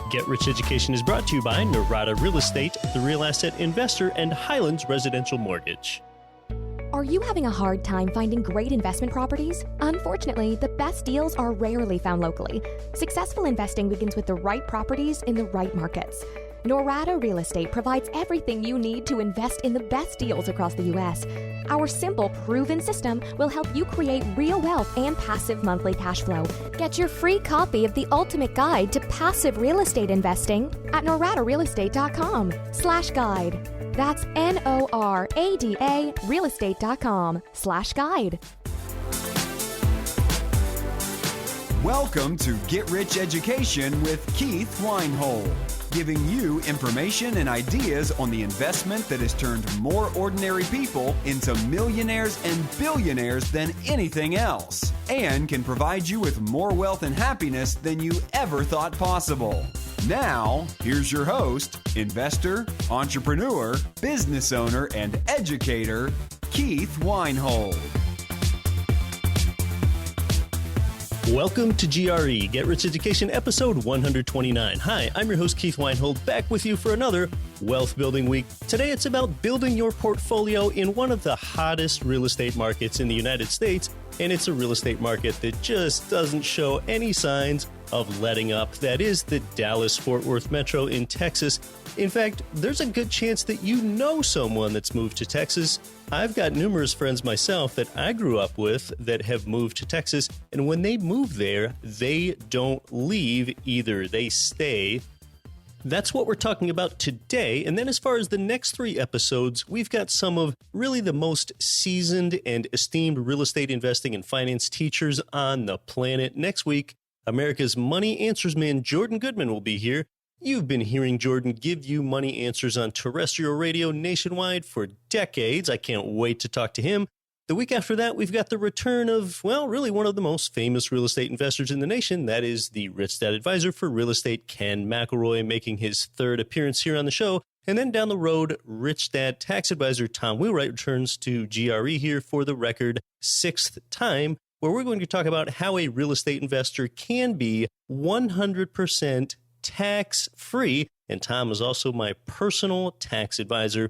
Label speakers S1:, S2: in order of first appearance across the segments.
S1: Get Rich Education is brought to you by Norada Real Estate, the Real Asset Investor, and Highlands Residential Mortgage.
S2: Are you having a hard time finding great investment properties? Unfortunately, the best deals are rarely found locally. Successful investing begins with the right properties in the right markets. Norada Real Estate provides everything you need to invest in the best deals across the U.S. Our simple, proven system will help you create real wealth and passive monthly cash flow. Get your free copy of the ultimate guide to passive real estate investing at noradarealestate.com/guide. That's NORADA realestate.com/guide.
S3: Welcome to Get Rich Education with Keith Weinhold, giving you information and ideas on the investment that has turned more ordinary people into millionaires and billionaires than anything else, and can provide you with more wealth and happiness than you ever thought possible. Now, here's your host, investor, entrepreneur, business owner, and educator, Keith Weinhold.
S1: Welcome to GRE, Get Rich Education, episode 129. Hi, I'm your host, Keith Weinhold, back with you for another wealth building week. Today, it's about building your portfolio in one of the hottest real estate markets in the United States, and it's a real estate market that just doesn't show any signs of letting up. That is the Dallas-Fort Worth metro in Texas. In fact, there's a good chance that you know someone that's moved to Texas. I've got numerous friends myself that I grew up with that have moved to Texas, and when they move there, they don't leave either. They stay. That's what we're talking about today. And then as far as the next three episodes, we've got some of really the most seasoned and esteemed real estate investing and finance teachers on the planet. Next week, America's Money Answers man, Jordan Goodman, will be here. You've been hearing Jordan give you money answers on terrestrial radio nationwide for decades. I can't wait to talk to him. The week after that, we've got the return of, well, really one of the most famous real estate investors in the nation. That is the Rich Dad Advisor for Real Estate, Ken McElroy, making his third appearance here on the show. And then down the road, Rich Dad Tax Advisor Tom Wheelwright returns to GRE here for the record sixth time, where we're going to talk about how a real estate investor can be 100% tax-free. And Tom is also my personal tax advisor.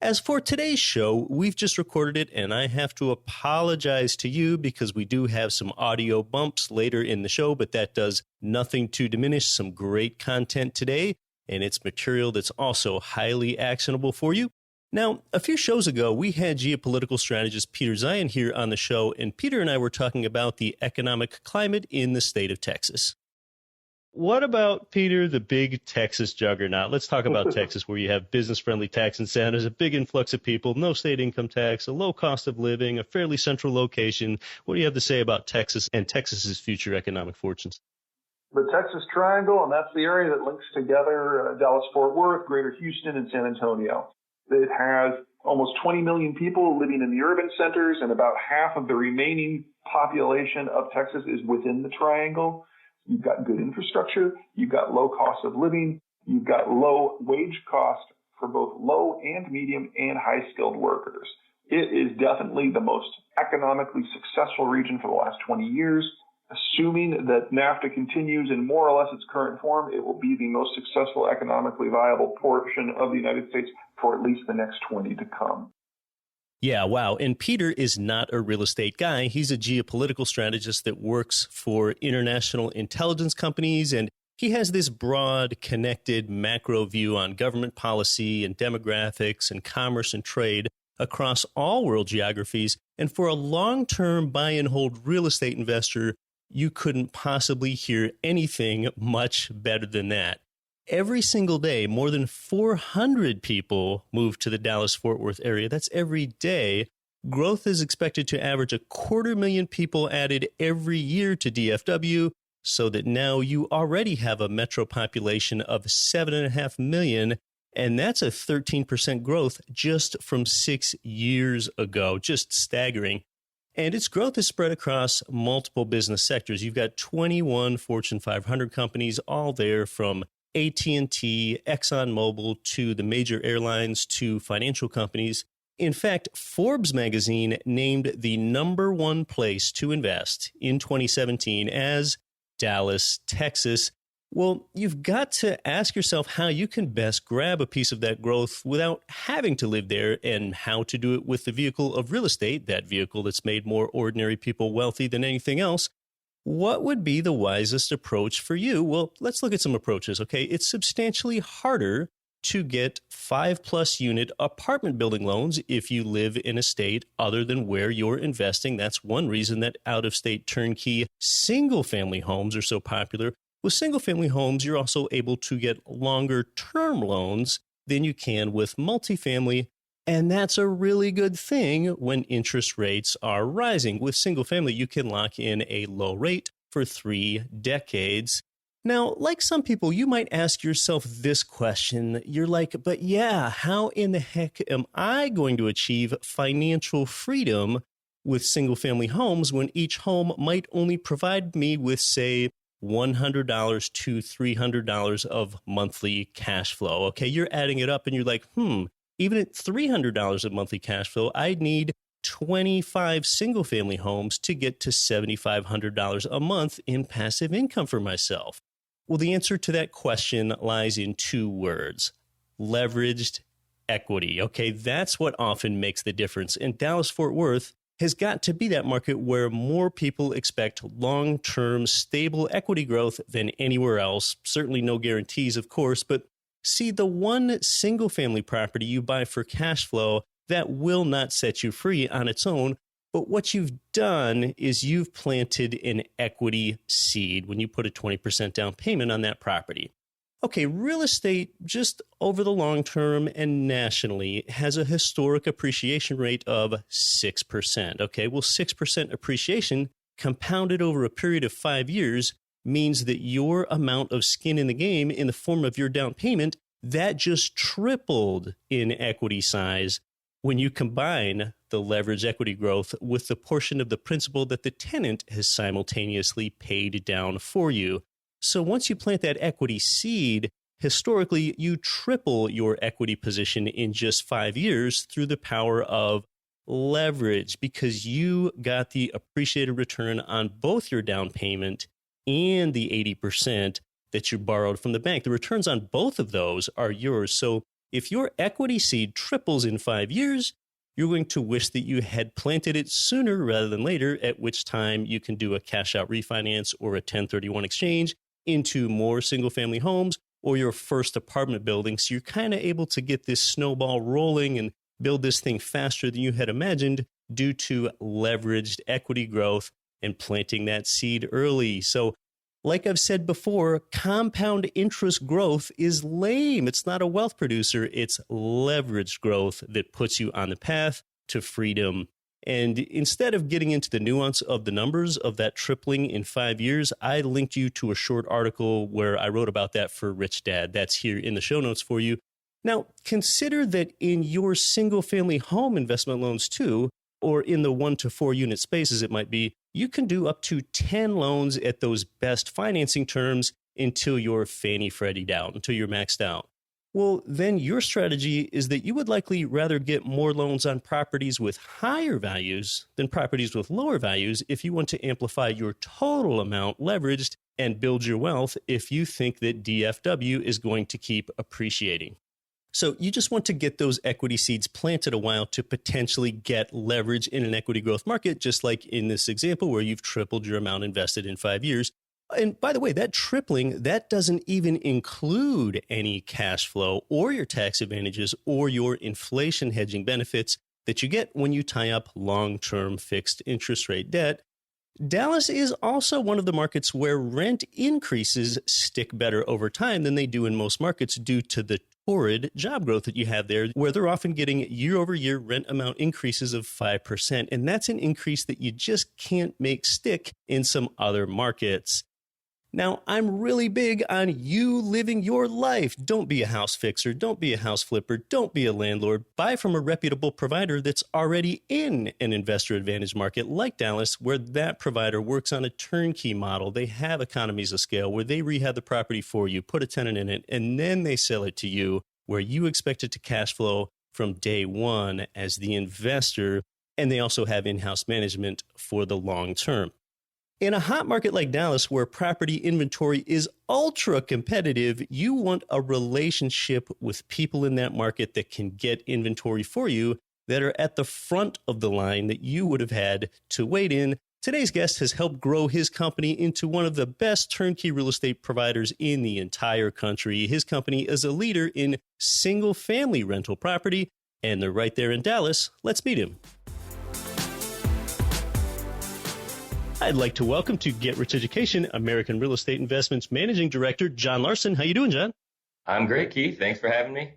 S1: As for today's show, we've just recorded it, and I have to apologize to you because we do have some audio bumps later in the show, but that does nothing to diminish some great content today, and it's material that's also highly actionable for you. Now, a few shows ago, we had geopolitical strategist Peter Zion here on the show, and Peter and I were talking about the economic climate in the state of Texas. What about, Peter, the big Texas juggernaut? Let's talk about Texas, where you have business-friendly tax incentives, a big influx of people, no state income tax, a low cost of living, a fairly central location. What do you have to say about Texas and Texas's future economic fortunes?
S4: The Texas Triangle, and that's the area that links together Dallas-Fort Worth, Greater Houston, and San Antonio. It has almost 20 million people living in the urban centers, and about half of the remaining population of Texas is within the Triangle. You've got good infrastructure, you've got low cost of living, you've got low wage cost for both low and medium and high skilled workers. It is definitely the most economically successful region for the last 20 years. Assuming that NAFTA continues in more or less its current form, it will be the most successful economically viable portion of the United States for at least the next 20 to come.
S1: Yeah, wow. And Peter is not a real estate guy. He's a geopolitical strategist that works for international intelligence companies, and he has this broad, connected macro view on government policy and demographics and commerce and trade across all world geographies. And for a long-term buy-and-hold real estate investor, you couldn't possibly hear anything much better than that. Every single day, more than 400 people move to the Dallas-Fort Worth area. That's every day. Growth is expected to average 250,000 people added every year to DFW, so that now you already have a metro population of 7.5 million, and that's a 13% growth just from 6 years ago. Just staggering. And its growth is spread across multiple business sectors. You've got 21 Fortune 500 companies, all there from AT&T, ExxonMobil, to the major airlines, to financial companies. In fact, Forbes magazine named the number one place to invest in 2017 as Dallas, Texas, Well, you've got to ask yourself how you can best grab a piece of that growth without having to live there, and how to do it with the vehicle of real estate, that vehicle that's made more ordinary people wealthy than anything else. What would be the wisest approach for you? Well, let's look at some approaches, okay? It's substantially harder to get 5+ unit apartment building loans if you live in a state other than where you're investing. That's one reason that out-of-state turnkey single-family homes are so popular. With single-family homes, you're also able to get longer-term loans than you can with multifamily, and that's a really good thing when interest rates are rising. With single-family, you can lock in a low rate for 3 decades. Now, like some people, you might ask yourself this question. You're like, but yeah, how in the heck am I going to achieve financial freedom with single-family homes when each home might only provide me with, say, $100 to $300 of monthly cash flow? Okay, you're adding it up and you're like, even at $300 of monthly cash flow, I'd need 25 single-family homes to get to $7,500 a month in passive income for myself. Well, the answer to that question lies in 2 words: leveraged equity. Okay, that's what often makes the difference. And Dallas-Fort Worth has got to be that market where more people expect long-term stable equity growth than anywhere else. Certainly no guarantees, of course, but see, the one single-family property you buy for cash flow, that will not set you free on its own. But what you've done is you've planted an equity seed when you put a 20% down payment on that property. Okay, real estate, just over the long term and nationally, has a historic appreciation rate of 6%. Okay, well, 6% appreciation compounded over a period of 5 years means that your amount of skin in the game in the form of your down payment, that just tripled in equity size when you combine the leverage equity growth with the portion of the principal that the tenant has simultaneously paid down for you. So once you plant that equity seed, historically, you triple your equity position in just 5 years through the power of leverage, because you got the appreciated return on both your down payment and the 80% that you borrowed from the bank. The returns on both of those are yours. So if your equity seed triples in 5 years, you're going to wish that you had planted it sooner rather than later, at which time you can do a cash out refinance or a 1031 exchange into more single family homes or your first apartment building. So you're kind of able to get this snowball rolling and build this thing faster than you had imagined due to leveraged equity growth and planting that seed early. So like I've said before, compound interest growth is lame. It's not a wealth producer. It's leveraged growth that puts you on the path to freedom. And instead of getting into the nuance of the numbers of that tripling in 5 years, I linked you to a short article where I wrote about that for Rich Dad. That's here in the show notes for you. Now, consider that in your single-family home investment loans too, or in the 1 to 4 unit spaces it might be, you can do up to 10 loans at those best financing terms until you're Fannie Freddie'd out, until you're maxed out. Well, then your strategy is that you would likely rather get more loans on properties with higher values than properties with lower values if you want to amplify your total amount leveraged and build your wealth if you think that DFW is going to keep appreciating. So you just want to get those equity seeds planted a while to potentially get leverage in an equity growth market, just like in this example where you've tripled your amount invested in 5 years. And by the way, that tripling, that doesn't even include any cash flow or your tax advantages or your inflation hedging benefits that you get when you tie up long-term fixed interest rate debt. Dallas is also one of the markets where rent increases stick better over time than they do in most markets due to the torrid job growth that you have there, where they're often getting year-over-year rent amount increases of 5%. And that's an increase that you just can't make stick in some other markets. Now, I'm really big on you living your life. Don't be a house fixer. Don't be a house flipper. Don't be a landlord. Buy from a reputable provider that's already in an investor advantage market like Dallas, where that provider works on a turnkey model. They have economies of scale where they rehab the property for you, put a tenant in it, and then they sell it to you, where you expect it to cash flow from day one as the investor. And they also have in-house management for the long term. In a hot market like Dallas, where property inventory is ultra competitive, you want a relationship with people in that market that can get inventory for you that are at the front of the line that you would have had to wait in. Today's guest has helped grow his company into one of the best turnkey real estate providers in the entire country. His company is a leader in single-family rental property, and they're right there in Dallas. Let's meet him. I'd like to welcome to Get Rich Education, American Real Estate Investments Managing Director, John Larson. How you doing, John?
S5: I'm great, Keith. Thanks for having me.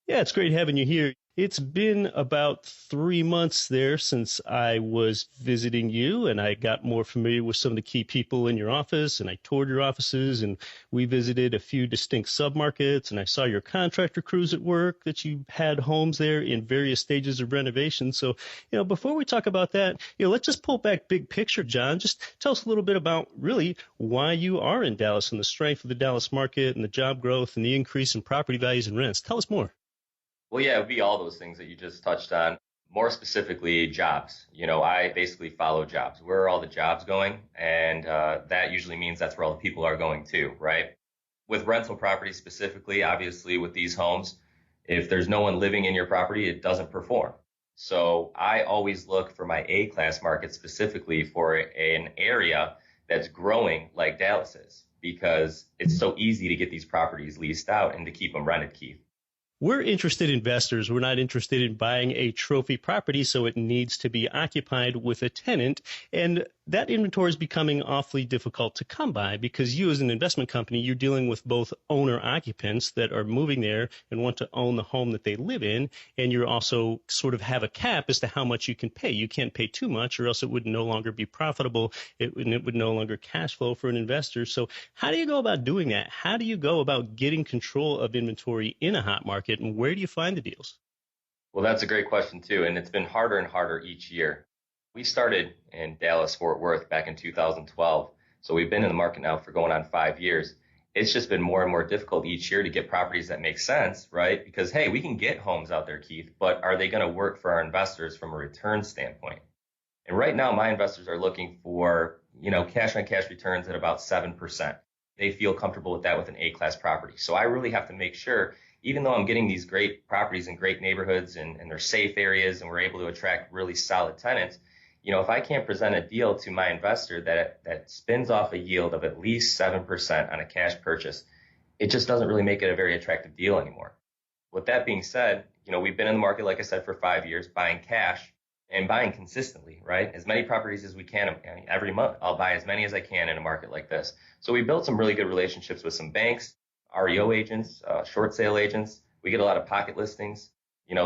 S1: Yeah, it's great having you here. It's been about 3 months there since I was visiting you, and I got more familiar with some of the key people in your office, and I toured your offices, and we visited a few distinct submarkets, and I saw your contractor crews at work, that you had homes there in various stages of renovation. So, before we talk about that, let's just pull back big picture, John. Just tell us a little bit about really why you are in Dallas and the strength of the Dallas market and the job growth and the increase in property values and rents. Tell us more.
S5: Well, yeah, it would be all those things that you just touched on. More specifically, jobs. I basically follow jobs. Where are all the jobs going? And that usually means that's where all the people are going too, right? With rental properties specifically, obviously with these homes, if there's no one living in your property, it doesn't perform. So I always look for my A-class market specifically for an area that's growing like Dallas is, because it's so easy to get these properties leased out and to keep them rented, Keith.
S1: We're interested investors. We're not interested in buying a trophy property, so it needs to be occupied with a tenant. And that inventory is becoming awfully difficult to come by because you as an investment company, you're dealing with both owner occupants that are moving there and want to own the home that they live in. And you also sort of have a cap as to how much you can pay. You can't pay too much or else it would no longer be profitable. It would no longer cash flow for an investor. So how do you go about doing that? How do you go about getting control of inventory in a hot market, and where do you find the deals?
S5: Well, that's a great question too. And it's been harder and harder each year. We started in Dallas, Fort Worth back in 2012. So we've been in the market now for going on 5 years. It's just been more and more difficult each year to get properties that make sense, right? Because, hey, we can get homes out there, Keith, but are they going to work for our investors from a return standpoint? And right now, my investors are looking for, cash on cash returns at about 7%. They feel comfortable with that with an A-class property. So I really have to make sure, even though I'm getting these great properties in great neighborhoods and they're safe areas and we're able to attract really solid tenants, if I can't present a deal to my investor that spins off a yield of at least 7% on a cash purchase, it just doesn't really make it a very attractive deal anymore. With that being said, we've been in the market, like I said, for 5 years, buying cash and buying consistently, right? As many properties as we can every month. I'll buy as many as I can in a market like this. So we built some really good relationships with some banks, REO agents, short sale agents. We get a lot of pocket listings,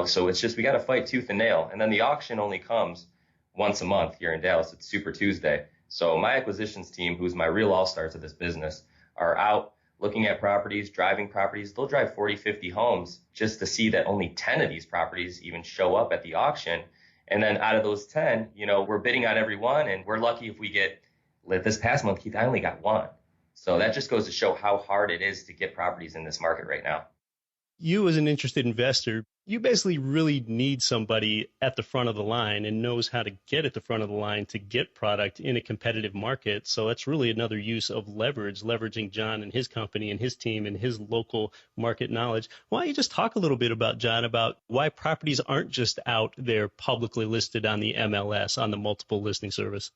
S5: so it's just we got to fight tooth and nail. And then the auction only comes once a month here in Dallas. It's Super Tuesday. So my acquisitions team, who's my real all-stars of this business, are out looking at properties, driving properties. They'll drive 40, 50 homes just to see that only 10 of these properties even show up at the auction. And then out of those 10, we're bidding on every one, and we're lucky if we get, this past month, Keith, I only got one. So that just goes to show how hard it is to get properties in this market right now.
S1: You as an interested investor, you basically really need somebody at the front of the line and knows how to get at the front of the line to get product in a competitive market. So that's really another use of leveraging John and his company and his team and his local market knowledge. Why don't you just talk a little bit about, John, about why properties aren't just out there publicly listed on the MLS, on the multiple listing service?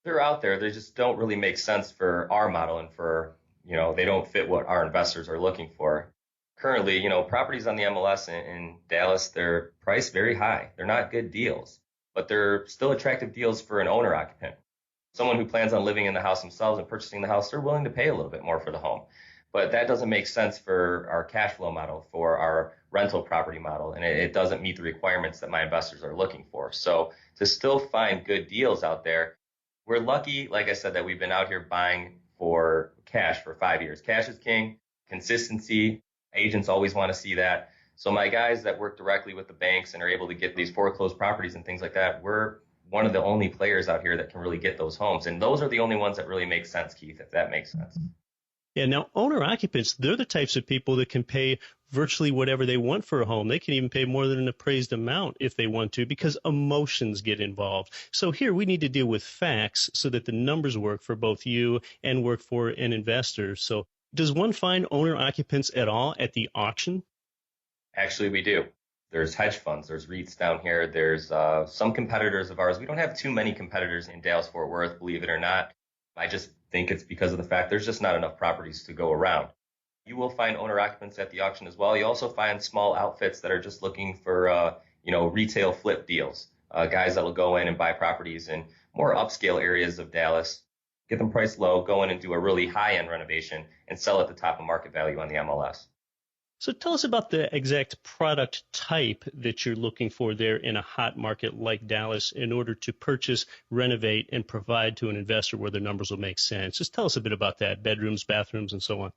S5: They're out there. They just don't really make sense for our model and for, they don't fit what our investors are looking for. Currently, properties on the MLS in Dallas, they're priced very high. They're not good deals, but they're still attractive deals for an owner occupant. Someone who plans on living in the house themselves and purchasing the house, they're willing to pay a little bit more for the home. But that doesn't make sense for our cash flow model, for our rental property model, and it doesn't meet the requirements that my investors are looking for. So to still find good deals out there, we're lucky, like I said, that we've been out here buying for cash for 5 years. Cash is king, consistency. Agents always want to see that. So my guys that work directly with the banks and are able to get these foreclosed properties and things like that, we're one of the only players out here that can really get those homes. And those are the only ones that really make sense, Keith, if that makes sense.
S1: Yeah, now owner occupants, they're the types of people that can pay virtually whatever they want for a home. They can even pay more than an appraised amount if they want to because emotions get involved. So here we need to deal with facts so that the numbers work for both you and work for an investor. So does one find owner occupants at all at the auction?
S5: Actually, we do. There's hedge funds, there's REITs down here, there's some competitors of ours. We don't have too many competitors in Dallas-Fort Worth, believe it or not. I just think it's because of the fact there's just not enough properties to go around. You will find owner occupants at the auction as well. You also find small outfits that are just looking for, retail flip deals, guys that will go in and buy properties in more upscale areas of Dallas, get them priced low, go in and do a really high-end renovation and sell at the top of market value on the MLS.
S1: So tell us about the exact product type that you're looking for there in a hot market like Dallas in order to purchase, renovate, and provide to an investor where the numbers will make sense. Just tell us a bit about that, bedrooms, bathrooms, and so on.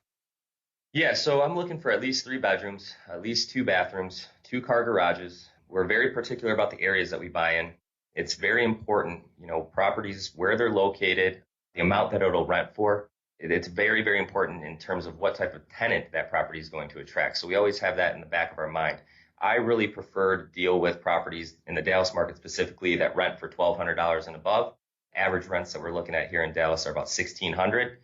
S5: Yeah, so I'm looking for at least 3 bedrooms, at least 2 bathrooms, 2-car garages. We're very particular about the areas that we buy in. It's very important, properties, where they're located, the amount that it'll rent for. It's very, very important in terms of what type of tenant that property is going to attract. So we always have that in the back of our mind. I really prefer to deal with properties in the Dallas market specifically that rent for $1,200 and above. Average rents that we're looking at here in Dallas are about $1,600.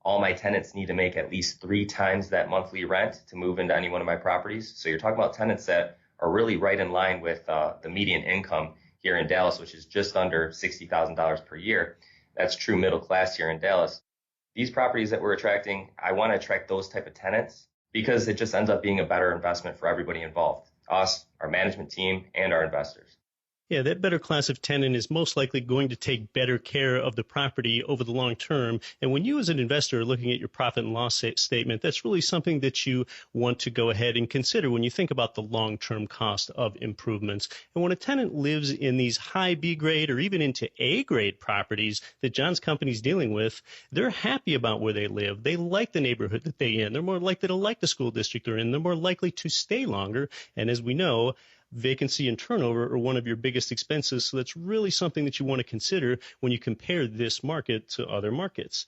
S5: All my tenants need to make at least 3 times that monthly rent to move into any one of my properties. So you're talking about tenants that are really right in line with the median income here in Dallas, which is just under $60,000 per year. That's true middle class here in Dallas. These properties that we're attracting, I want to attract those type of tenants because it just ends up being a better investment for everybody involved, us, our management team, and our investors.
S1: Yeah, that better class of tenant is most likely going to take better care of the property over the long term. And when you as an investor are looking at your profit and loss statement, that's really something that you want to go ahead and consider when you think about the long-term cost of improvements. And when a tenant lives in these high B grade or even into A grade properties that John's company is dealing with, they're happy about where they live. They like the neighborhood that they're in. They're more likely to like the school district they're in. They're more likely to stay longer. And as we know, vacancy and turnover are one of your biggest expenses. So that's really something that you want to consider when you compare this market to other markets.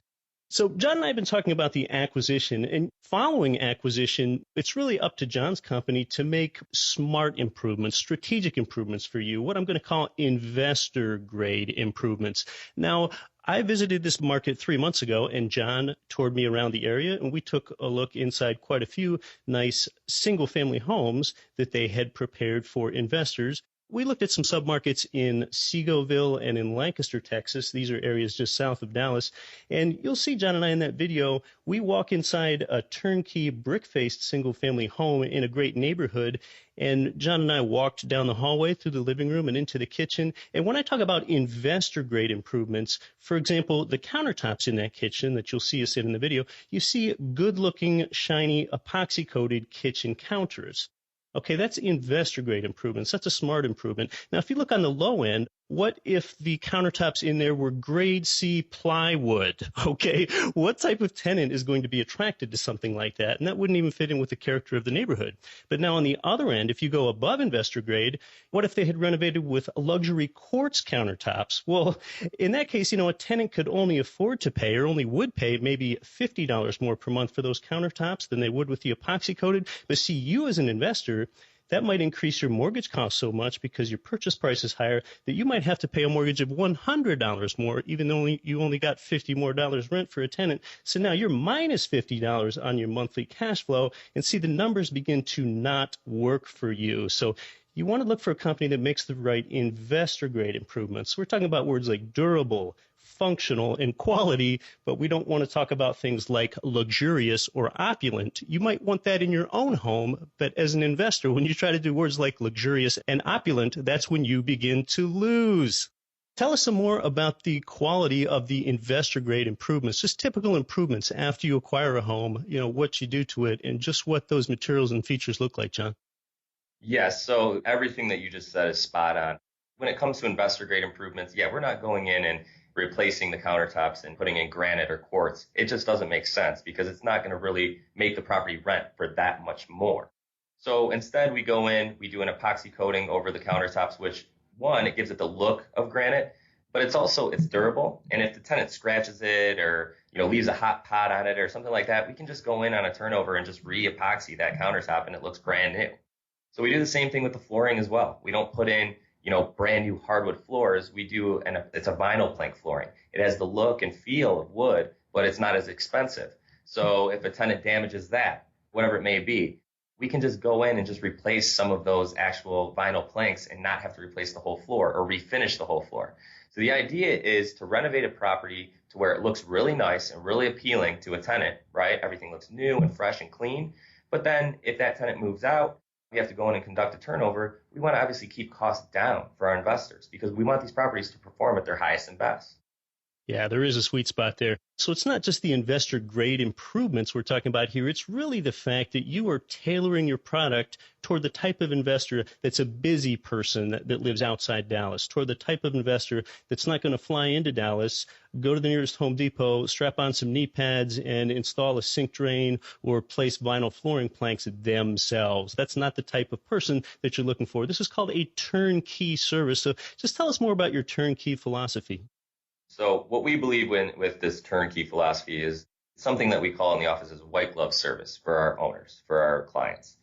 S1: So John and I have been talking about the acquisition, and following acquisition, it's really up to John's company to make smart improvements, strategic improvements for you, what I'm going to call investor grade improvements. Now, I visited this market 3 months ago, and John toured me around the area, and we took a look inside quite a few nice single-family homes that they had prepared for investors. We looked at some submarkets in Seagoville and in Lancaster, Texas. These are areas just south of Dallas. And you'll see John and I in that video, we walk inside a turnkey brick-faced single-family home in a great neighborhood. And John and I walked down the hallway through the living room and into the kitchen. And when I talk about investor-grade improvements, for example, the countertops in that kitchen that you'll see us in the video, you see good-looking, shiny, epoxy-coated kitchen counters. Okay, that's investor-grade improvements. That's a smart improvement. Now, if you look on the low end, what if the countertops in there were grade C plywood? Okay, what type of tenant is going to be attracted to something like that? And that wouldn't even fit in with the character of the neighborhood. But now on the other end, if you go above investor grade, what if they had renovated with luxury quartz countertops? Well, in that case, a tenant could only afford to pay or only would pay maybe $50 more per month for those countertops than they would with the epoxy coated. But see, you as an investor, that might increase your mortgage cost so much because your purchase price is higher that you might have to pay a mortgage of $100 more, even though you only got $50 more rent for a tenant. So now you're minus $50 on your monthly cash flow, and see the numbers begin to not work for you. So you want to look for a company that makes the right investor grade improvements. We're talking about words like durable, functional, and quality, but we don't want to talk about things like luxurious or opulent. You might want that in your own home, but as an investor, when you try to do words like luxurious and opulent, that's when you begin to lose. Tell us some more about the quality of the investor grade improvements, just typical improvements after you acquire a home, what you do to it, and just what those materials and features look like, John.
S5: Yes, so everything that you just said is spot on. When it comes to investor grade improvements, we're not going in and replacing the countertops and putting in granite or quartz. It just doesn't make sense because it's not going to really make the property rent for that much more. So instead we go in, we do an epoxy coating over the countertops, which one, it gives it the look of granite, but it's durable. And if the tenant scratches it or, leaves a hot pot on it or something like that, we can just go in on a turnover and just re-epoxy that countertop and it looks brand new. So we do the same thing with the flooring as well. We don't put in, brand new hardwood floors. We do, and it's a vinyl plank flooring. It has the look and feel of wood, but it's not as expensive. So if a tenant damages that, whatever it may be, we can just go in and just replace some of those actual vinyl planks and not have to replace the whole floor or refinish the whole floor. So the idea is to renovate a property to where it looks really nice and really appealing to a tenant, right? Everything looks new and fresh and clean. But then if that tenant moves out, we have to go in and conduct a turnover. We want to obviously keep costs down for our investors because we want these properties to perform at their highest and best.
S1: Yeah, there is a sweet spot there. So it's not just the investor grade improvements we're talking about here. It's really the fact that you are tailoring your product toward the type of investor that's a busy person that lives outside Dallas, toward the type of investor that's not going to fly into Dallas, go to the nearest Home Depot, strap on some knee pads and install a sink drain or place vinyl flooring planks themselves. That's not the type of person that you're looking for. This is called a turnkey service. So just tell us more about your turnkey philosophy.
S5: So what we believe with this turnkey philosophy is something that we call in the office as white glove service for our owners, for our clients.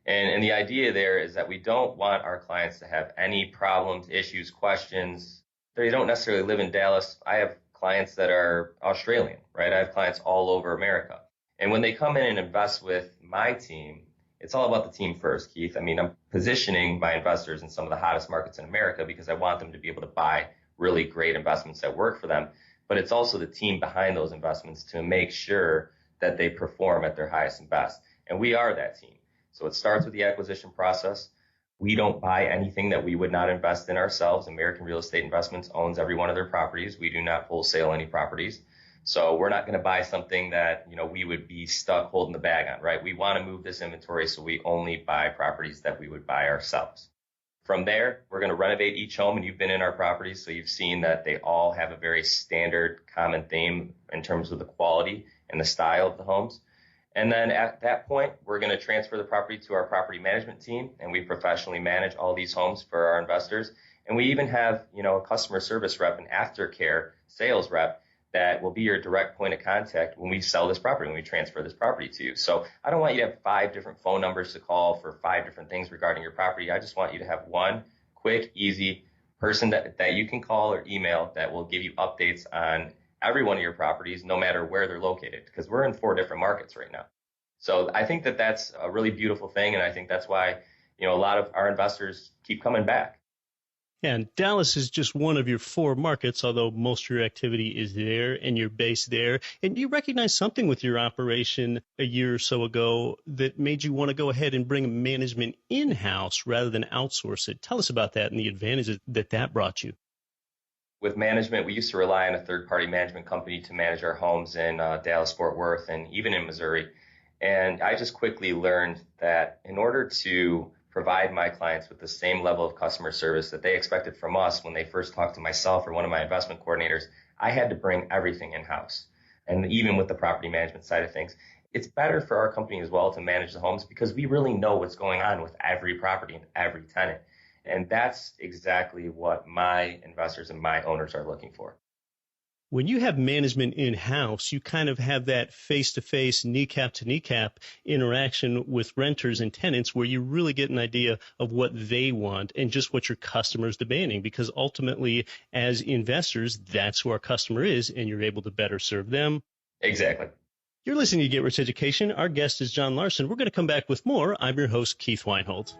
S5: And the idea there is that we don't want our clients to have any problems, issues, questions. They don't necessarily live in Dallas. I have clients that are Australian, right? I have clients all over America. And when they come in and invest with my team, it's all about the team first, Keith. I mean, I'm positioning my investors in some of the hottest markets in America because I want them to be able to buy really great investments that work for them. But it's also the team behind those investments to make sure that they perform at their highest and best. And we are that team. So it starts with the acquisition process. We don't buy anything that we would not invest in ourselves. American Real Estate Investments owns every one of their properties. We do not wholesale any properties. So we're not going to buy something that, we would be stuck holding the bag on, right? We want to move this inventory, so we only buy properties that we would buy ourselves. From there, we're going to renovate each home, and you've been in our properties, so you've seen that they all have a very standard common theme in terms of the quality and the style of the homes. And then at that point, we're going to transfer the property to our property management team, and we professionally manage all these homes for our investors. And we even have, a customer service rep, an aftercare sales rep that will be your direct point of contact when we sell this property, when we transfer this property to you. So I don't want you to have 5 different phone numbers to call for 5 different things regarding your property. I just want you to have one quick, easy person that you can call or email that will give you updates on every one of your properties, no matter where they're located, because we're in 4 different markets right now. So I think that that's a really beautiful thing, and I think that's why, a lot of our investors keep coming back.
S1: And Dallas is just one of your 4 markets, although most of your activity is there and you're based there. And you recognize something with your operation a year or so ago that made you want to go ahead and bring management in-house rather than outsource it. Tell us about that and the advantages that brought you.
S5: With management, we used to rely on a third-party management company to manage our homes in Dallas, Fort Worth, and even in Missouri. And I just quickly learned that in order to provide my clients with the same level of customer service that they expected from us when they first talked to myself or one of my investment coordinators, I had to bring everything in-house. And even with the property management side of things, it's better for our company as well to manage the homes because we really know what's going on with every property and every tenant. And that's exactly what my investors and my owners are looking for.
S1: When you have management in-house, you kind of have that face-to-face, kneecap-to-kneecap interaction with renters and tenants where you really get an idea of what they want and just what your customer is demanding, because ultimately, as investors, that's who our customer is, and you're able to better serve them.
S5: Exactly.
S1: You're listening to Get Rich Education. Our guest is John Larson. We're going to come back with more. I'm your host, Keith Weinhold.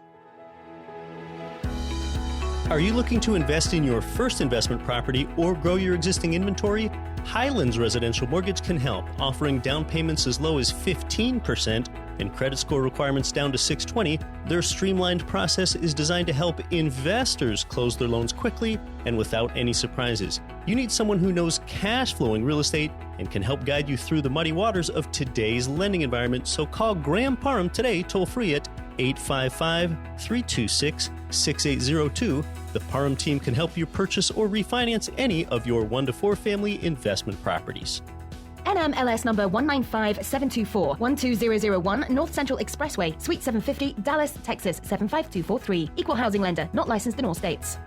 S1: Are you looking to invest in your first investment property or grow your existing inventory? Highlands Residential Mortgage can help, offering down payments as low as 15% and credit score requirements down to 620. Their streamlined process is designed to help investors close their loans quickly and without any surprises. You need someone who knows cash flowing real estate and can help guide you through the muddy waters of today's lending environment. So call Graham Parham today, toll free at 855-326-6802. The Parham team can help you purchase or refinance any of your 1 to 4 family investment properties.
S6: NMLS number 195724, 12001 North Central Expressway, Suite 750, Dallas, Texas 75243. Equal housing lender, not licensed in all states.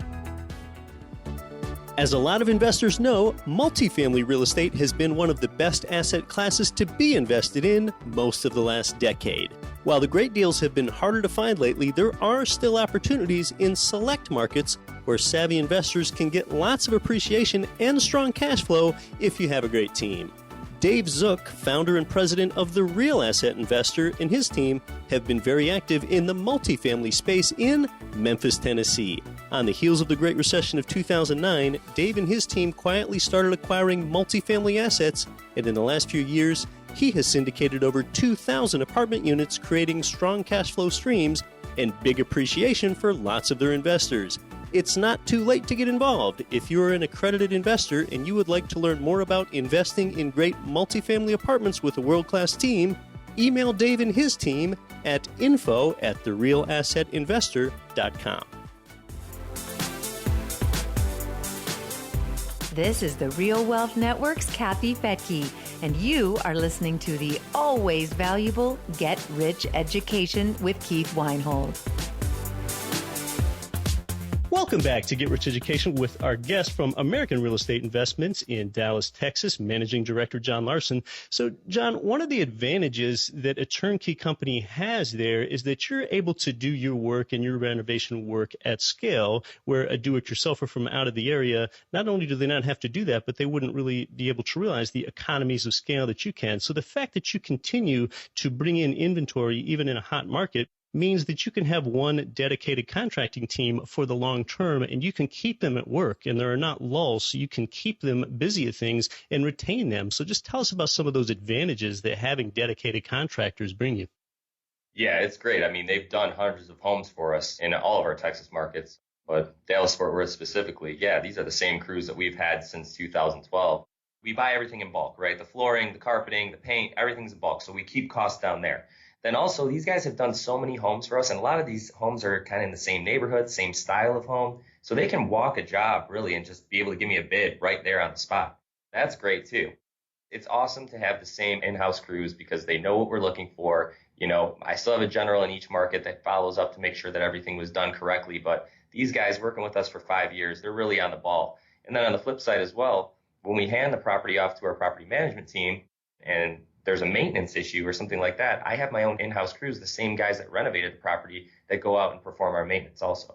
S1: As a lot of investors know, multifamily real estate has been one of the best asset classes to be invested in most of the last decade. While the great deals have been harder to find lately, there are still opportunities in select markets where savvy investors can get lots of appreciation and strong cash flow if you have a great team. Dave Zook, founder and president of The Real Asset Investor, and his team have been very active in the multifamily space in Memphis, Tennessee. On the heels of the Great Recession of 2009, Dave and his team quietly started acquiring multifamily assets, and in the last few years, he has syndicated over 2,000 apartment units, creating strong cash flow streams and big appreciation for lots of their investors. It's not too late to get involved. If you're an accredited investor and you would like to learn more about investing in great multifamily apartments with a world-class team, email Dave and his team at info@therealassetinvestor.com.
S7: This is the Real Wealth Network's Kathy Fettke, and you are listening to the always valuable Get Rich Education with Keith Weinhold.
S1: Welcome back to Get Rich Education with our guest from American Real Estate Investments in Dallas, Texas, Managing Director John Larson. So, John, one of the advantages that a turnkey company has there is that you're able to do your work and your renovation work at scale, where a do-it-yourselfer from out of the area, not only do they not have to do that, but they wouldn't really be able to realize the economies of scale that you can. So the fact that you continue to bring in inventory, even in a hot market, means that you can have one dedicated contracting team for the long term, and you can keep them at work, and there are not lulls, so you can keep them busy at things and retain them. So just tell us about some of those advantages that having dedicated contractors bring you.
S5: Yeah, it's great. I mean, they've done hundreds of homes for us in all of our Texas markets, but Dallas-Fort Worth specifically, yeah, these are the same crews that we've had since 2012. We buy everything in bulk, right? The flooring, the carpeting, the paint, everything's in bulk, so we keep costs down there. Then also, these guys have done so many homes for us, and a lot of these homes are kind of in the same neighborhood, same style of home, so they can walk a job really and just be able to give me a bid right there on the spot. That's great too. It's awesome to have the same in-house crews because they know what we're looking for. You know, I still have a general in each market that follows up to make sure that everything was done correctly, but these guys working with us for 5 years, they're really on the ball. And then on the flip side as well, when we hand the property off to our property management team and there's a maintenance issue or something like that, I have my own in-house crews, the same guys that renovated the property, that go out and perform our maintenance also.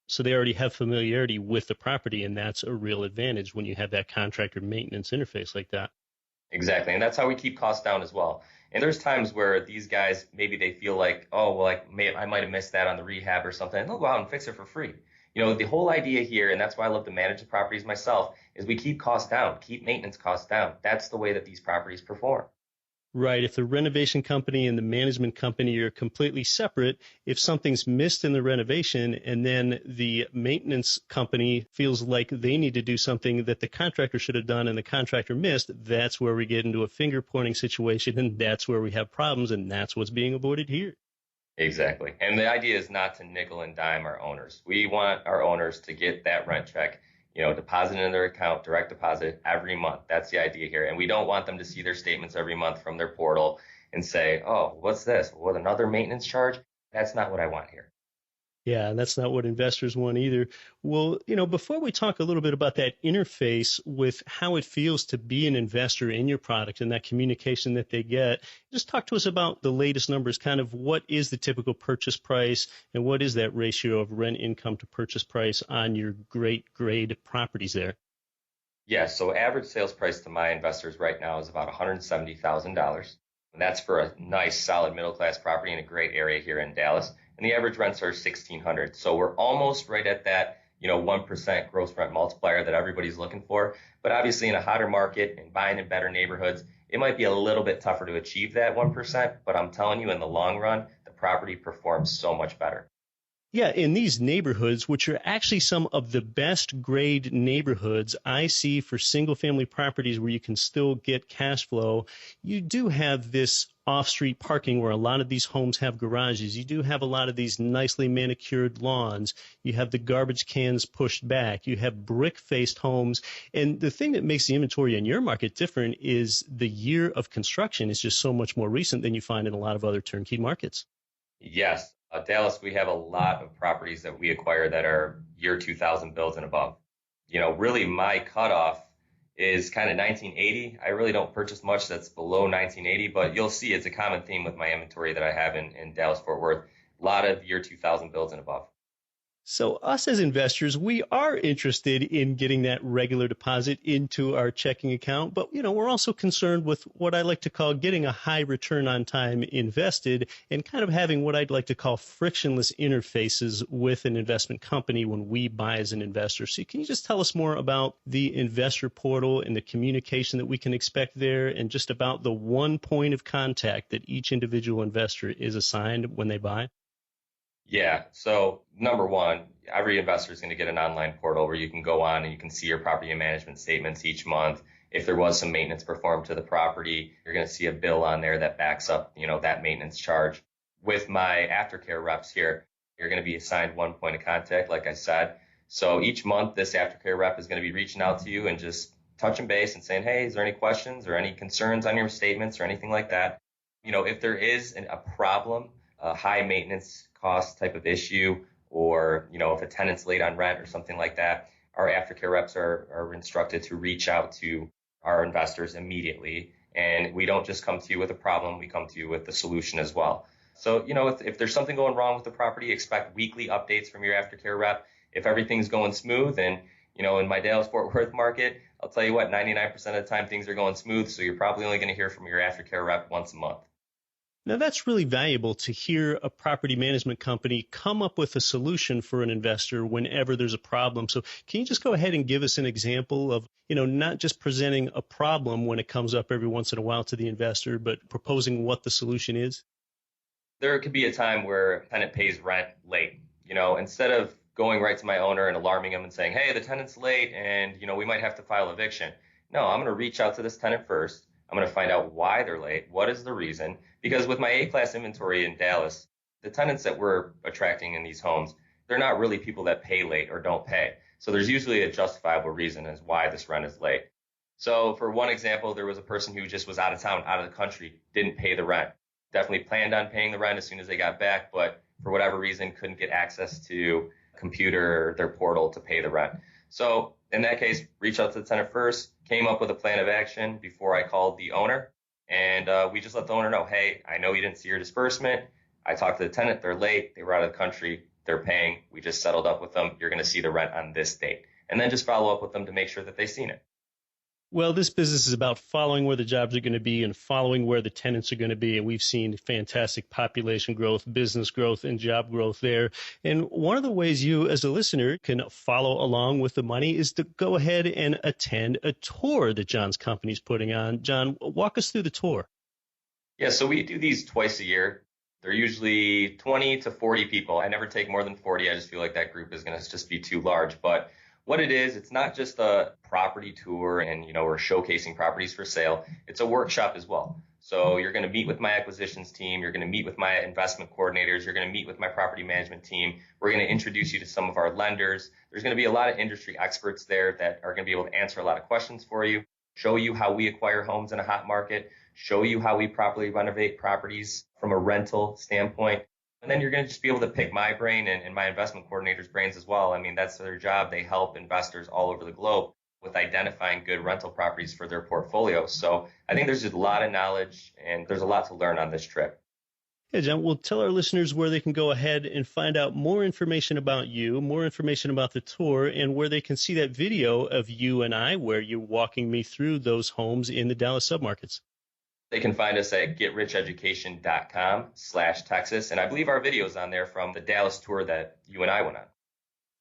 S1: So they already have familiarity with the property, and that's a real advantage when you have that contractor maintenance interface like that.
S5: Exactly, and that's how we keep costs down as well. And there's times where these guys, maybe they feel like, oh, well, I might have missed that on the rehab or something, and they'll go out and fix it for free. You know, the whole idea here, and that's why I love to manage the properties myself, is we keep costs down, keep maintenance costs down. That's the way that these properties perform.
S1: Right. If the renovation company and the management company are completely separate, if something's missed in the renovation and then the maintenance company feels like they need to do something that the contractor should have done and the contractor missed, that's where we get into a finger pointing situation, and that's where we have problems, and that's what's being avoided here.
S5: Exactly. And the idea is not to nickel and dime our owners. We want our owners to get that rent check, deposit in their account, direct deposit every month. That's the idea here. And we don't want them to see their statements every month from their portal and say, oh, what's this? What, another maintenance charge? That's not what I want here.
S1: Yeah, and that's not what investors want either. Well, before we talk a little bit about that interface with how it feels to be an investor in your product and that communication that they get, just talk to us about the latest numbers, kind of what is the typical purchase price and what is that ratio of rent income to purchase price on your great grade properties there?
S5: Yeah, so average sales price to my investors right now is about $170,000. And that's for a nice, solid middle-class property in a great area here in Dallas. And the average rents are $1,600. So we're almost right at that, 1% gross rent multiplier that everybody's looking for. But obviously in a hotter market and buying in better neighborhoods, it might be a little bit tougher to achieve that 1%. But I'm telling you, in the long run, the property performs so much better.
S1: Yeah, in these neighborhoods, which are actually some of the best grade neighborhoods I see for single family properties where you can still get cash flow, you do have this off-street parking where a lot of these homes have garages. You do have a lot of these nicely manicured lawns. You have the garbage cans pushed back. You have brick-faced homes. And the thing that makes the inventory in your market different is the year of construction is just so much more recent than you find in a lot of other turnkey markets.
S5: Yes. Dallas, we have a lot of properties that we acquire that are year 2000 built and above. Really my cutoff is kind of 1980. I really don't purchase much that's below 1980, but you'll see it's a common theme with my inventory that I have in Dallas-Fort Worth. A lot of year 2000 builds and above.
S1: So us as investors, we are interested in getting that regular deposit into our checking account. But, we're also concerned with what I like to call getting a high return on time invested and kind of having what I'd like to call frictionless interfaces with an investment company when we buy as an investor. So can you just tell us more about the investor portal and the communication that we can expect there, and just about the one point of contact that each individual investor is assigned when they buy?
S5: Yeah. So number one, every investor is going to get an online portal where you can go on and you can see your property and management statements each month. If there was some maintenance performed to the property, you're going to see a bill on there that backs up, that maintenance charge. With my aftercare reps here, you're going to be assigned one point of contact, like I said. So each month, this aftercare rep is going to be reaching out to you and just touching base and saying, hey, is there any questions or any concerns on your statements or anything like that? If there is a problem, a high maintenance cost type of issue, or, if a tenant's late on rent or something like that, our aftercare reps are instructed to reach out to our investors immediately. And we don't just come to you with a problem, we come to you with the solution as well. So, if there's something going wrong with the property, expect weekly updates from your aftercare rep. If everything's going smooth, and, in my Dallas-Fort Worth market, I'll tell you what, 99% of the time things are going smooth. So you're probably only going to hear from your aftercare rep once a month.
S1: Now, that's really valuable to hear a property management company come up with a solution for an investor whenever there's a problem. So can you just go ahead and give us an example of, not just presenting a problem when it comes up every once in a while to the investor, but proposing what the solution is?
S5: There could be a time where a tenant pays rent late. Instead of going right to my owner and alarming him and saying, hey, the tenant's late and, we might have to file eviction. No, I'm going to reach out to this tenant first. I'm going to find out why they're late. What is the reason? Because with my A-class inventory in Dallas, the tenants that we're attracting in these homes, they're not really people that pay late or don't pay. So there's usually a justifiable reason as why this rent is late. So for one example, there was a person who just was out of town, out of the country, didn't pay the rent. Definitely planned on paying the rent as soon as they got back, but for whatever reason, couldn't get access to computer or their portal to pay the rent. So in that case, reach out to the tenant first, came up with a plan of action before I called the owner. And we just let the owner know, hey, I know you didn't see your disbursement. I talked to the tenant. They're late. They were out of the country. They're paying. We just settled up with them. You're going to see the rent on this date. And then just follow up with them to make sure that they've seen it.
S1: Well, this business is about following where the jobs are going to be and following where the tenants are going to be. And we've seen fantastic population growth, business growth, and job growth there. And one of the ways you, as a listener, can follow along with the money is to go ahead and attend a tour that John's company is putting on. John, walk us through the tour.
S5: Yeah, so we do these twice a year. They're usually 20 to 40 people. I never take more than 40. I just feel like that group is going to just be too large. But what it is, it's not just a property tour and, we're showcasing properties for sale. It's a workshop as well. So you're going to meet with my acquisitions team. You're going to meet with my investment coordinators. You're going to meet with my property management team. We're going to introduce you to some of our lenders. There's going to be a lot of industry experts there that are going to be able to answer a lot of questions for you, show you how we acquire homes in a hot market, show you how we properly renovate properties from a rental standpoint. And then you're going to just be able to pick my brain and my investment coordinators' brains as well. I mean, that's their job. They help investors all over the globe with identifying good rental properties for their portfolio. So I think there's just a lot of knowledge and there's a lot to learn on this trip.
S1: Yeah, John, we'll tell our listeners where they can go ahead and find out more information about you, more information about the tour, and where they can see that video of you and I, where you're walking me through those homes in the Dallas submarkets.
S5: They can find us at getricheducation.com/Texas. And I believe our video is on there from the Dallas tour that you and I went on.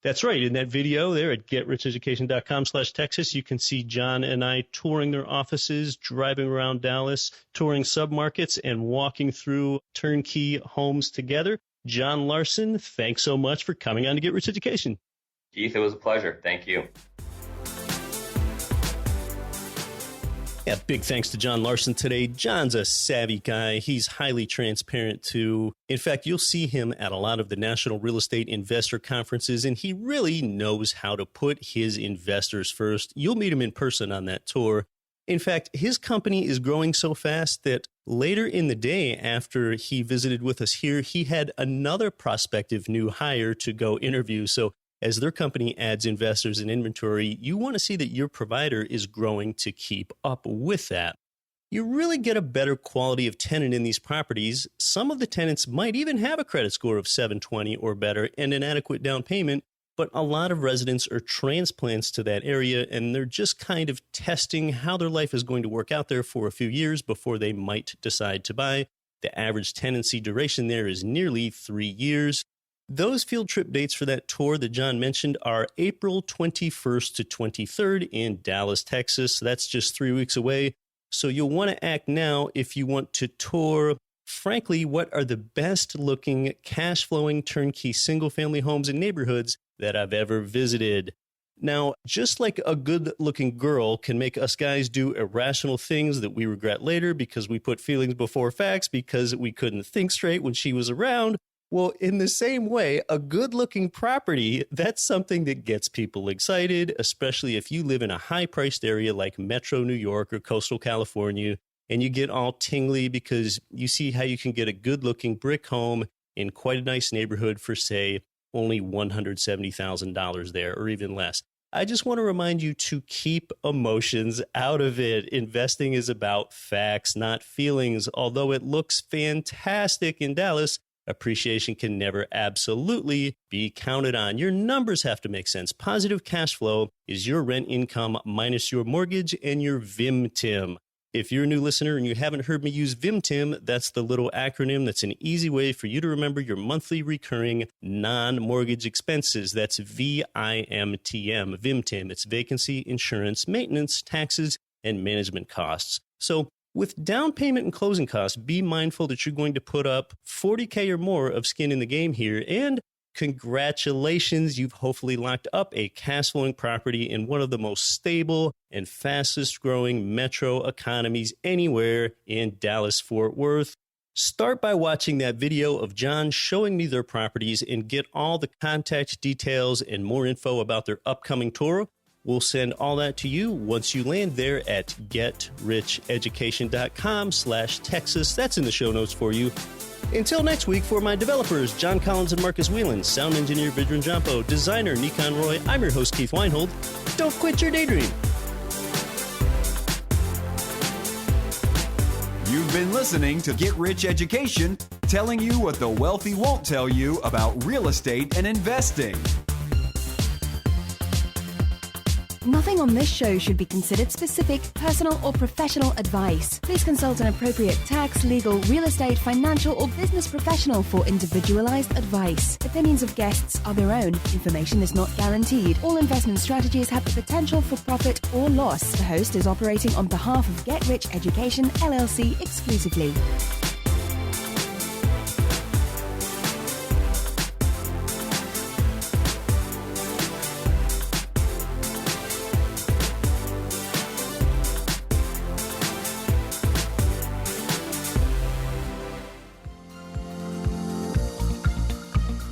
S1: That's right. In that video there at getricheducation.com/Texas, you can see John and I touring their offices, driving around Dallas, touring submarkets, and walking through turnkey homes together. John Larson, thanks so much for coming on to Get Rich Education.
S5: Keith, it was a pleasure. Thank you.
S1: Yeah, big thanks to John Larson today. John's a savvy guy. He's highly transparent, too. In fact, you'll see him at a lot of the National Real Estate Investor Conferences, and he really knows how to put his investors first. You'll meet him in person on that tour. In fact, his company is growing so fast that later in the day after he visited with us here, he had another prospective new hire to go interview. So as their company adds investors and inventory, you want to see that your provider is growing to keep up with that. You really get a better quality of tenant in these properties. Some of the tenants might even have a credit score of 720 or better and an adequate down payment, but a lot of residents are transplants to that area, and they're just kind of testing how their life is going to work out there for a few years before they might decide to buy. The average tenancy duration there is nearly 3 years. Those field trip dates for that tour that John mentioned are April 21st to 23rd in Dallas, Texas. That's just 3 weeks away. So you'll want to act now if you want to tour, frankly, what are the best looking cash flowing turnkey single family homes and neighborhoods that I've ever visited. Now, just like a good looking girl can make us guys do irrational things that we regret later because we put feelings before facts because we couldn't think straight when she was around, well, in the same way, a good-looking property, that's something that gets people excited, especially if you live in a high-priced area like Metro New York or coastal California, and you get all tingly because you see how you can get a good-looking brick home in quite a nice neighborhood for, say, only $170,000 there, or even less. I just want to remind you to keep emotions out of it. Investing is about facts, not feelings. Although it looks fantastic in Dallas, appreciation can never absolutely be counted on. Your numbers have to make sense. Positive cash flow is your rent income minus your mortgage and your VIMTIM. If you're a new listener and you haven't heard me use VIMTIM, that's the little acronym that's an easy way for you to remember your monthly recurring non-mortgage expenses. That's VIMTM, VIMTIM. It's vacancy, insurance, maintenance, taxes, and management costs. So with down payment and closing costs, be mindful that you're going to put up $40K or more of skin in the game here. And congratulations, you've hopefully locked up a cash flowing property in one of the most stable and fastest growing metro economies anywhere in Dallas-Fort Worth. Start by watching that video of John showing me their properties and get all the contact details and more info about their upcoming tour. We'll send all that to you once you land there at getricheducation.com/Texas. That's in the show notes for you. Until next week, for my developers, John Collins and Marcus Whelan, sound engineer Vidran Jampo, designer Nikon Roy, I'm your host, Keith Weinhold. Don't quit your daydream.
S3: You've been listening to Get Rich Education, telling you what the wealthy won't tell you about real estate and investing.
S6: Nothing on this show should be considered specific, personal, or professional advice. Please consult an appropriate tax, legal, real estate, financial, or business professional for individualized advice. Opinions of guests are their own. Information is not guaranteed. All investment strategies have the potential for profit or loss. The host is operating on behalf of Get Rich Education, LLC exclusively.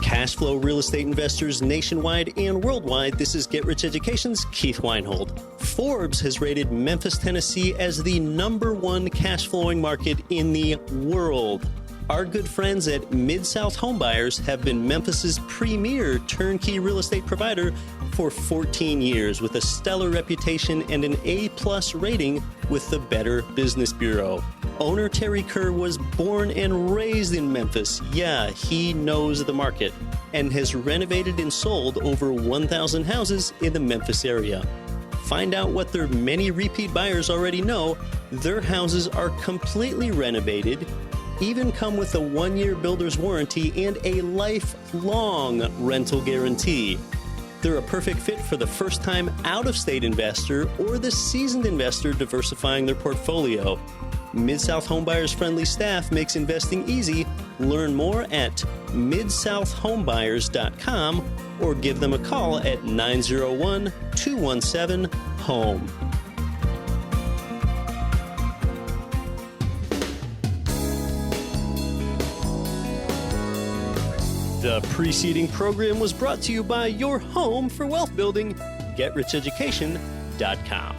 S1: Cash flow real estate investors nationwide and worldwide, this is Get Rich Education's Keith Weinhold. Forbes has rated Memphis, Tennessee as the #1 cash flowing market in the world. Our good friends at Mid-South Homebuyers have been Memphis's premier turnkey real estate provider for 14 years with a stellar reputation and an A+ rating with the Better Business Bureau. Owner Terry Kerr was born and raised in Memphis. Yeah, he knows the market and has renovated and sold over 1,000 houses in the Memphis area. Find out what their many repeat buyers already know. Their houses are completely renovated, even come with a 1-year builder's warranty and a lifelong rental guarantee. They're a perfect fit for the first-time out-of-state investor or the seasoned investor diversifying their portfolio. Mid-South Homebuyers' friendly staff makes investing easy. Learn more at midsouthhomebuyers.com or give them a call at 901-217-HOME. The preceding program was brought to you by your home for wealth building, GetRichEducation.com.